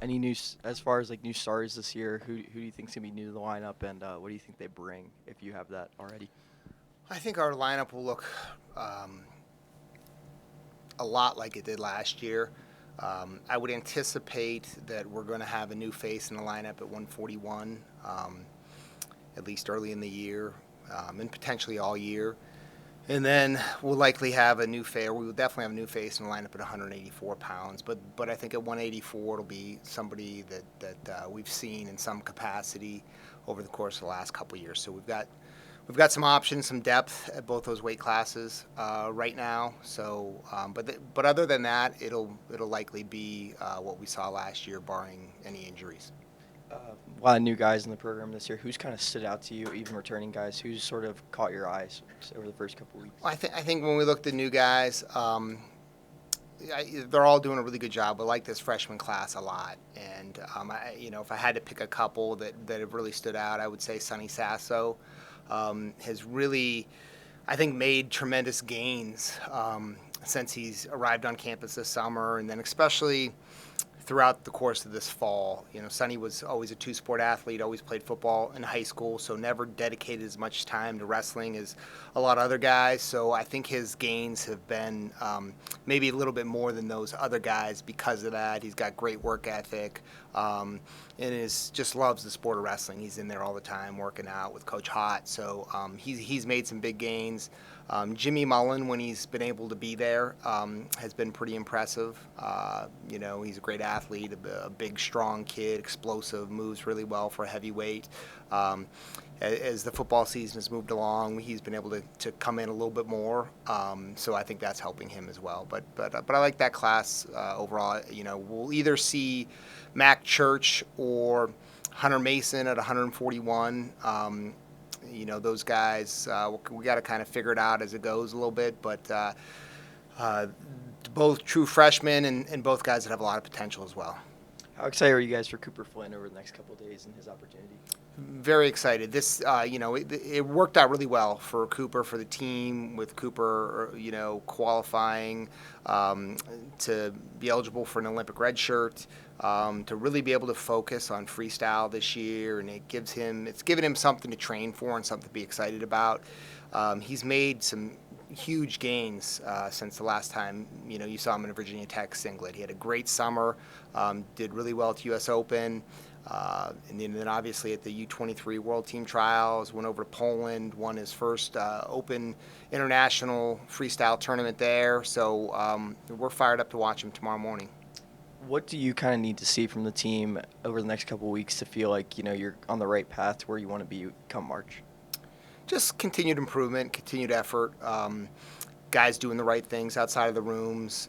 Any as far as like new stars this year? Who do you think's gonna be new to the lineup, and what do you think they bring if you have that already? I think our lineup will look um, a lot like it did last year. I would anticipate that we're going to have a new face in the lineup at 141, at least early in the year, and potentially all year. And then we'll likely have a new face. We will definitely have a new face in the lineup at 184 pounds. But I think at 184 it'll be somebody that we've seen in some capacity over the course of the last couple of years. So we've got some options, some depth at both those weight classes right now. So, but other than that, it'll likely be what we saw last year, barring any injuries. A lot of new guys in the program this year. Who's kind of stood out to you, even returning guys? Who's sort of caught your eyes over the first couple weeks? I think when we looked at new guys, they're all doing a really good job. I like this freshman class a lot, and if I had to pick a couple that have really stood out, I would say Sonny Sasso has really, I think, made tremendous gains since he's arrived on campus this summer, and then especially throughout the course of this fall. Sonny was always a two-sport athlete, always played football in high school, so never dedicated as much time to wrestling as a lot of other guys. So I think his gains have been maybe a little bit more than those other guys because of that. He's got great work ethic and just loves the sport of wrestling. He's in there all the time working out with Coach Hott. So he's made some big gains. Jimmy Mullen, when he's been able to be there, has been pretty impressive. He's a great athlete, a big, strong kid, explosive, moves really well for a heavyweight. As the football season has moved along, he's been able to come in a little bit more. So I think that's helping him as well. But I like that class overall. We'll either see Mac Church or Hunter Mason at 141. Those guys, we got to kind of figure it out as it goes a little bit, but both true freshmen and both guys that have a lot of potential as well. How excited are you guys for Cooper Flynn over the next couple of days and his opportunity? Very excited. This, it worked out really well for Cooper, for the team, with Cooper, qualifying to be eligible for an Olympic red shirt, to really be able to focus on freestyle this year, and it's given him something to train for and something to be excited about. He's made some huge gains since the last time you saw him in a Virginia Tech singlet. He had a great summer, did really well at U.S. Open. And then obviously at the U23 World Team Trials, went over to Poland, won his first Open International Freestyle tournament there. So we're fired up to watch him tomorrow morning. What do you kind of need to see from the team over the next couple of weeks to feel like you're on the right path to where you want to be come March? Just continued improvement, continued effort. Guys doing the right things outside of the rooms.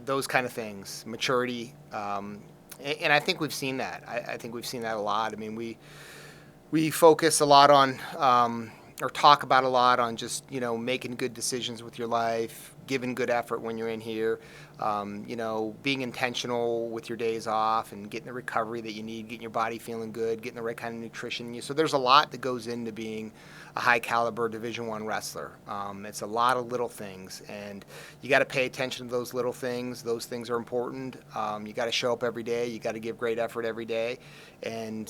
Those kind of things. Maturity. And I think we've seen that. I think we've seen that a lot. I mean, we focus a lot on, or talk about a lot on just, making good decisions with your life, giving good effort when you're in here, being intentional with your days off and getting the recovery that you need, getting your body feeling good, getting the right kind of nutrition in you. So there's a lot that goes into being a high caliber Division I wrestler. It's a lot of little things, and you got to pay attention to those little things. Those things are important. You got to show up every day. You got to give great effort every day. And,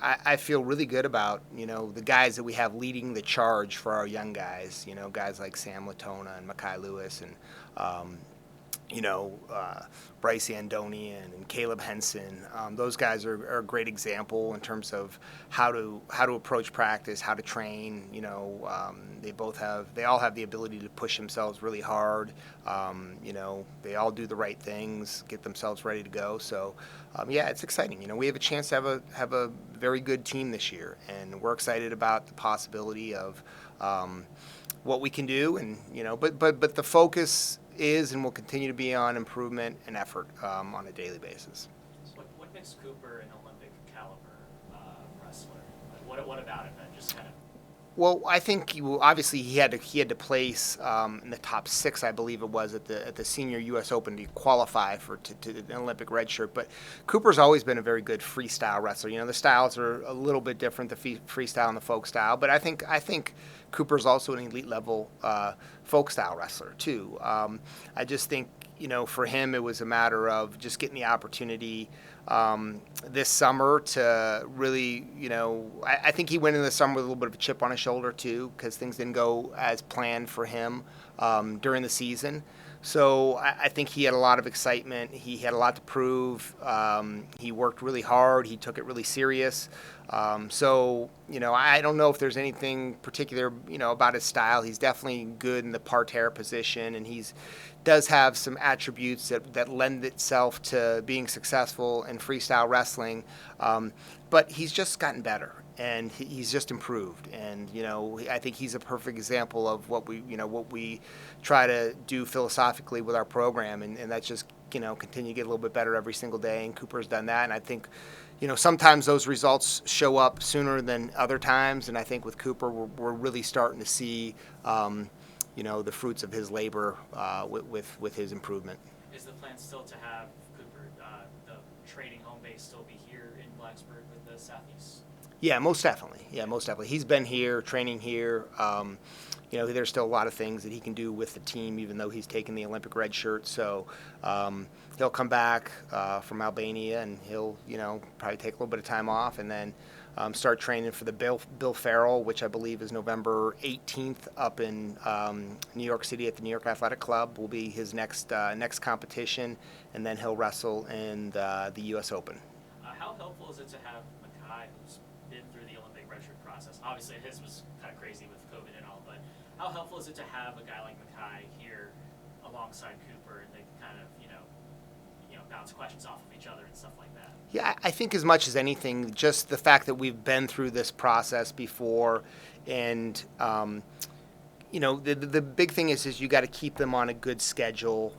I feel really good about, the guys that we have leading the charge for our young guys, guys like Sam Latona and Makai Lewis and, Bryce Andonian and Caleb Henson. Those guys are a great example in terms of how to approach practice, how to train. They all have the ability to push themselves really hard. They all do the right things, get themselves ready to go. So, it's exciting. We have a chance to have a very good team this year, and we're excited about the possibility of what we can do. And but the focus is and will continue to be on improvement and effort on a daily basis. So what makes Cooper an Olympic caliber wrestler? What about it that just kind of? Well, I think obviously he had to place in the top 6, I believe it was, at the Senior U.S. Open to qualify to an Olympic red shirt. But Cooper's always been a very good freestyle wrestler. The styles are a little bit different, the freestyle and the folk style. But I think Cooper's also an elite level folk style wrestler too. I just think, for him, it was a matter of just getting the opportunity this summer to really, I think he went into the summer with a little bit of a chip on his shoulder too, because things didn't go as planned for him during the season. So I think he had a lot of excitement. He had a lot to prove. He worked really hard. He took it really serious. I don't know if there's anything particular, about his style. He's definitely good in the parterre position, and does have some attributes that lend itself to being successful in freestyle wrestling. But he's just gotten better, and he's just improved. And I think he's a perfect example of what we try to do philosophically with our program, and that's just continue to get a little bit better every single day. And Cooper's done that, and I think sometimes those results show up sooner than other times. And I think with Cooper, we're really starting to see the fruits of his labor with his improvement. Is the plan still to have Cooper, the training home base, still be here in Blacksburg with the Southeast? Yeah, most definitely. He's been here, training here. There's still a lot of things that he can do with the team, even though he's taken the Olympic red shirt. So he'll come back from Albania, and he'll, probably take a little bit of time off, and then start training for the Bill Farrell, which I believe is November 18th up in New York City at the New York Athletic Club. Will be his next competition, and then he'll wrestle in the U.S. Open. How helpful is it to have Makai, who's been through the Olympic redshirt process? Obviously, his was kind of crazy with COVID and all, but how helpful is it to have a guy like Makai here alongside Cooper, and they can kind of, bounce questions off of each other and stuff like that? Yeah, I think as much as anything, just the fact that we've been through this process before, and the big thing is you got to keep them on a good schedule.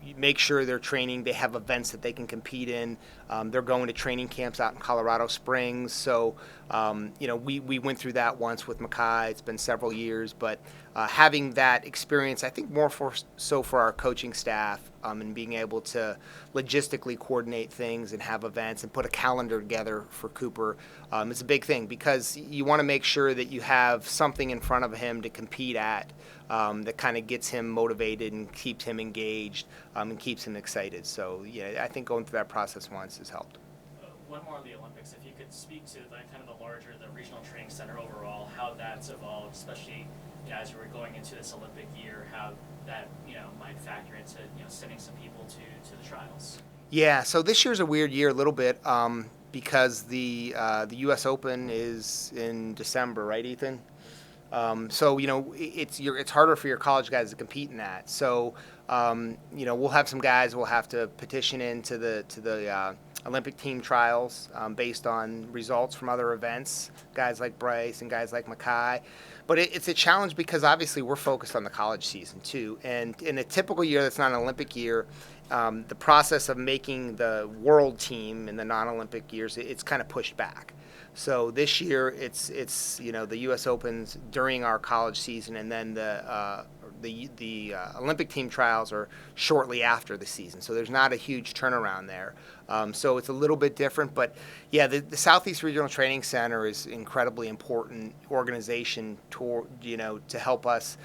You make sure they're training. They have events that they can compete in. They're going to training camps out in Colorado Springs. So, we went through that once with Makai. It's been several years, but having that experience, I think more for our coaching staff, and being able to logistically coordinate things and have events and put a calendar together for Cooper is a big thing, because you want to make sure that you have something in front of him to compete at. That kind of gets him motivated and keeps him engaged, and keeps him excited. So, I think going through that process once has helped. One more on the Olympics. If you could speak to the regional training center overall, how that's evolved, especially as you were going into this Olympic year, how that might factor into sending some people to the trials. Yeah. So this year's a weird year a little bit, because the U.S. Open is in December, right, Ethan? So it's harder for your college guys to compete in that. So we'll have some guys we'll have to petition into the Olympic team trials based on results from other events. Guys like Bryce and guys like Makai. But it's a challenge because obviously we're focused on the college season too. And in a typical year that's not an Olympic year, the process of making the world team in the non-Olympic years, it's kind of pushed back. So this year it's the U.S. Opens during our college season, and then the Olympic team trials are shortly after the season. So there's not a huge turnaround there. So it's a little bit different, but yeah, the Southeast Regional Training Center is an incredibly important organization to help us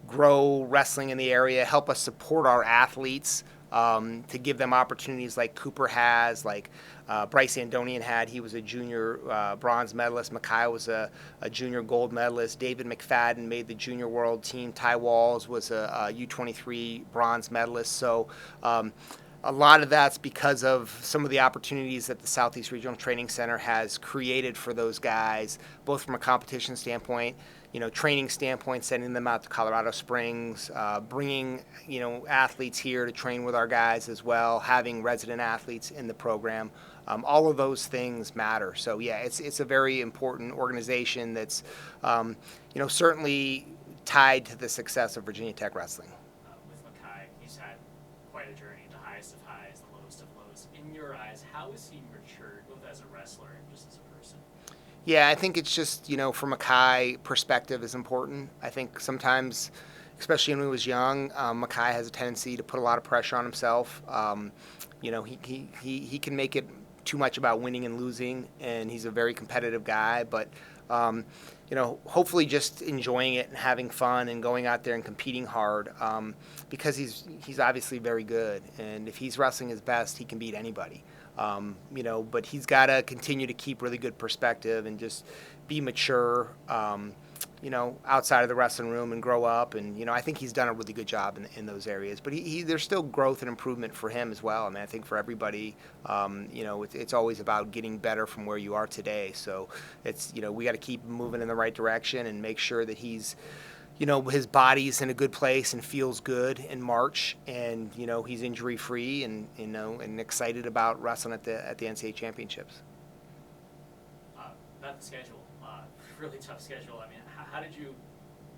grow wrestling in the area, help us support our athletes. To give them opportunities like Cooper has, like Bryce Andonian had. He was a junior bronze medalist. Makai was a junior gold medalist. David McFadden made the junior world team. Ty Walls was a U23 bronze medalist. So a lot of that's because of some of the opportunities that the Southeast Regional Training Center has created for those guys, both from a competition standpoint, training standpoint, sending them out to Colorado Springs, bringing, athletes here to train with our guys as well, having resident athletes in the program. All of those things matter. So, yeah, it's a very important organization that's, certainly tied to the success of Virginia Tech wrestling. With Makai, he's had quite a journey, the highest of highs, the lowest of lows. In your eyes, how has he matured, both as a wrestler and just as a person? Yeah, I think it's just, from Makai, perspective is important. I think sometimes, especially when he was young, Makai has a tendency to put a lot of pressure on himself. He can make it too much about winning and losing, and he's a very competitive guy. But hopefully just enjoying it and having fun and going out there and competing hard, because he's obviously very good, and if he's wrestling his best, he can beat anybody. But he's got to continue to keep really good perspective and just be mature, outside of the wrestling room and grow up. And, I think he's done a really good job in those areas. But there's still growth and improvement for him as well. I mean, I think for everybody, it's always about getting better from where you are today. So we got to keep moving in the right direction and make sure that he's, his body's in a good place and feels good in March, and he's injury free, and and excited about wrestling at the NCAA championships. About the schedule, really tough schedule. I mean, how did you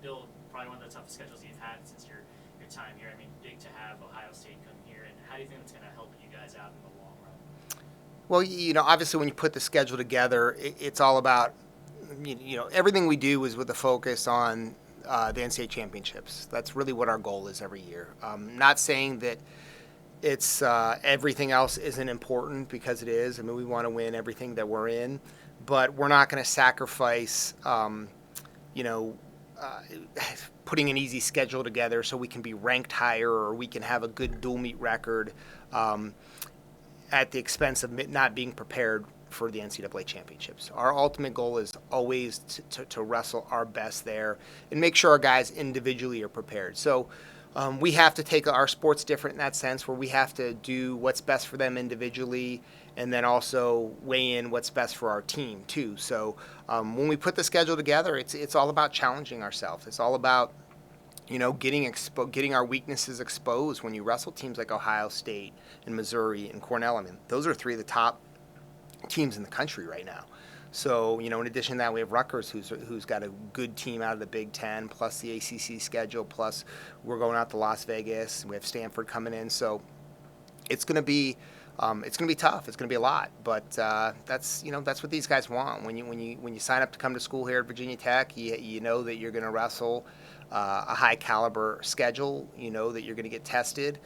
build probably one of the toughest schedules you've had since your time here? I mean, big to have Ohio State come here, and how do you think it's going to help you guys out in the long run? Well, obviously when you put the schedule together, it's all about, everything we do is with a focus on the NCAA championships. That's really what our goal is every year. Not saying that it's everything else isn't important, because it is. I mean, we want to win everything that we're in, but we're not going to sacrifice, putting an easy schedule together so we can be ranked higher or we can have a good dual meet record at the expense of not being prepared for the NCAA championships. Our ultimate goal is always to wrestle our best there and make sure our guys individually are prepared. So we have to take our sports different in that sense, where we have to do what's best for them individually, and then also weigh in what's best for our team too. So when we put the schedule together, it's all about challenging ourselves. It's all about getting our weaknesses exposed. When you wrestle teams like Ohio State and Missouri and Cornell, I mean, those are three of the top teams in the country right now. So, in addition to that, we have Rutgers, who's got a good team out of the Big Ten, plus the ACC schedule, plus we're going out to Las Vegas. We have Stanford coming in, so it's going to be tough. It's going to be a lot, but that's what these guys want. When you sign up to come to school here at Virginia Tech, you know that you're going to wrestle a high caliber schedule. You know that you're going to get tested.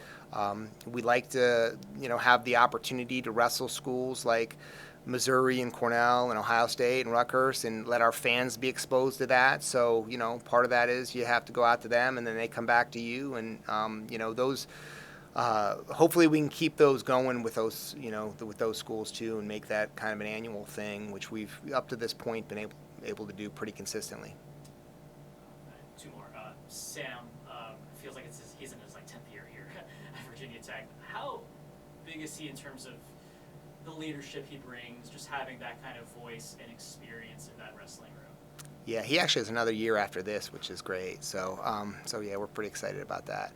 We like to have the opportunity to wrestle schools like Missouri and Cornell and Ohio State and Rutgers, and let our fans be exposed to that. So, part of that is you have to go out to them, and then they come back to you. And, those, hopefully we can keep those going with those, with those schools too, and make that kind of an annual thing, which we've, up to this point, been able to do pretty consistently. Two more. Sam, feels like he's in his 10th year here at Virginia Tech. How big is he in terms of the leadership he brings, just having that kind of voice and experience in that wrestling room? Yeah, he actually has another year after this, which is great. So, yeah, we're pretty excited about that.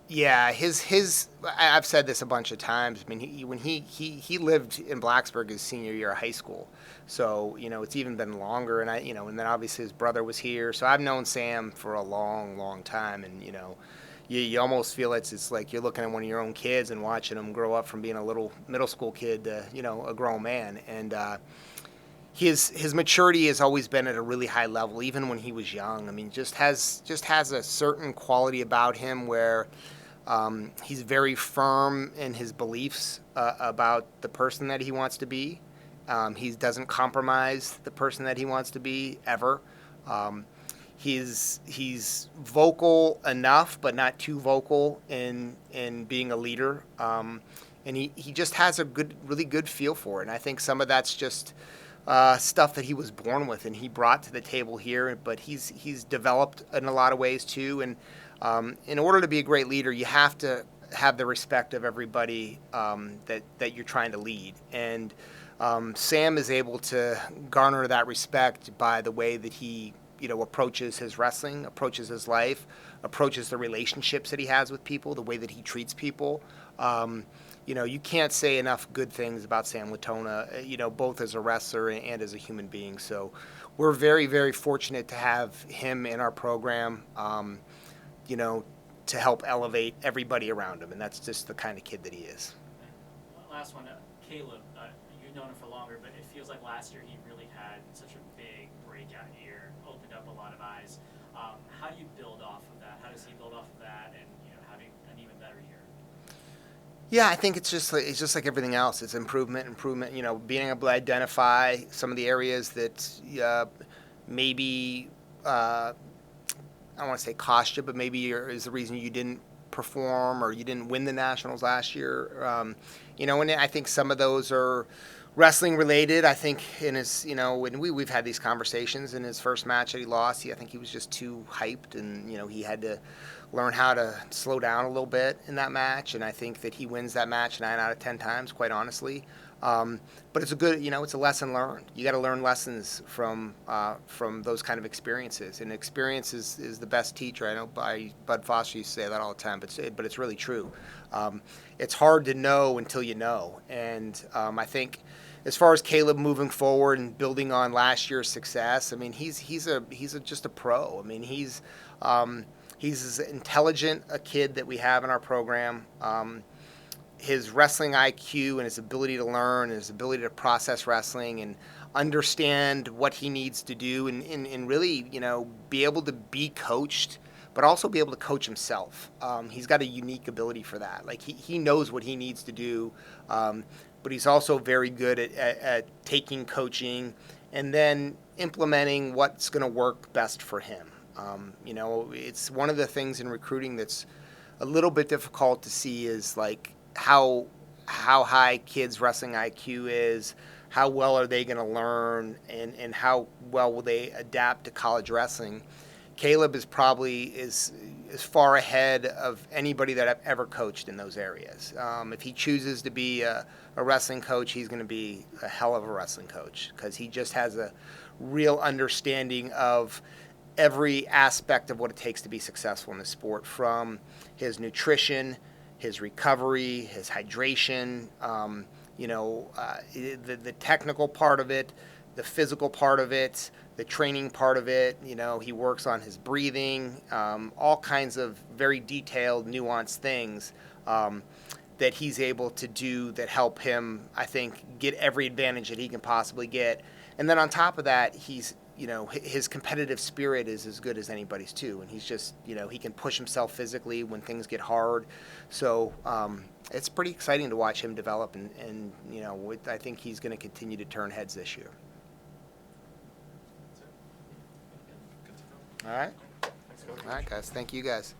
Yeah, I've said this a bunch of times. I mean, when he lived in Blacksburg his senior year of high school, so it's even been longer. And and then obviously his brother was here, so I've known Sam for a long, long time, and You almost feel it's like you're looking at one of your own kids and watching him grow up from being a little middle school kid to a grown man. And his maturity has always been at a really high level, even when he was young. I mean, just has a certain quality about him where he's very firm in his beliefs about the person that he wants to be. He doesn't compromise the person that he wants to be ever. He's vocal enough, but not too vocal in being a leader. And he just has a really good feel for it. And I think some of that's just stuff that he was born with and he brought to the table here. But he's developed in a lot of ways too. And in order to be a great leader, you have to have the respect of everybody that you're trying to lead. And Sam is able to garner that respect by the way that he approaches his wrestling, approaches his life, approaches the relationships that he has with people, the way that he treats people. You can't say enough good things about Sam Latona, both as a wrestler and as a human being. So we're very, very fortunate to have him in our program, to help elevate everybody around him. And that's just the kind of kid that he is. Last one, Caleb, you've known him for longer, but it feels like last year he really had such a big breakout year, opened up a lot of eyes. How do you build off of that? How does he build off of that and having an even better year? Yeah, I think it's just like everything else. It's improvement. You know, being able to identify some of the areas that maybe I don't want to say cost you, but maybe is the reason you didn't perform or you didn't win the nationals last year. You know, and I think some of those are wrestling related. I think in his, you know, when we've had these conversations in his first match that he lost, I think he was just too hyped, and you know, he had to learn how to slow down a little bit in that match. And I think that he wins that match 9 out of 10 times, quite honestly. But it's a good, you know, it's a lesson learned. You got to learn lessons from those kind of experiences, and experience is the best teacher. I know Bud Foster used to say that all the time, but it's really true. It's hard to know until you know, and I think as far as Caleb moving forward and building on last year's success, I mean, he's just a pro. I mean, he's as intelligent a kid that we have in our program. His wrestling IQ and his ability to learn and his ability to process wrestling and understand what he needs to do and really, you know, be able to be coached, but also be able to coach himself. He's got a unique ability for that. Like he knows what he needs to do, but he's also very good at taking coaching and then implementing what's going to work best for him. You know, it's one of the things in recruiting that's a little bit difficult to see is like how high kids' wrestling IQ is, how well are they going to learn, and how well will they adapt to college wrestling. Caleb is probably as far ahead of anybody that I've ever coached in those areas. If he chooses to be a wrestling coach, he's going to be a hell of a wrestling coach because he just has a real understanding of every aspect of what it takes to be successful in the sport, from his nutrition, his recovery, his hydration, the technical part of it, the physical part of it, the training part of it. You know, he works on his breathing, all kinds of very detailed, nuanced things that he's able to do that help him, I think, get every advantage that he can possibly get. And then on top of that, his competitive spirit is as good as anybody's too, and he's just, you know, he can push himself physically when things get hard. So it's pretty exciting to watch him develop, and you know, I think he's going to continue to turn heads this year. All right, guys. Thank you, guys.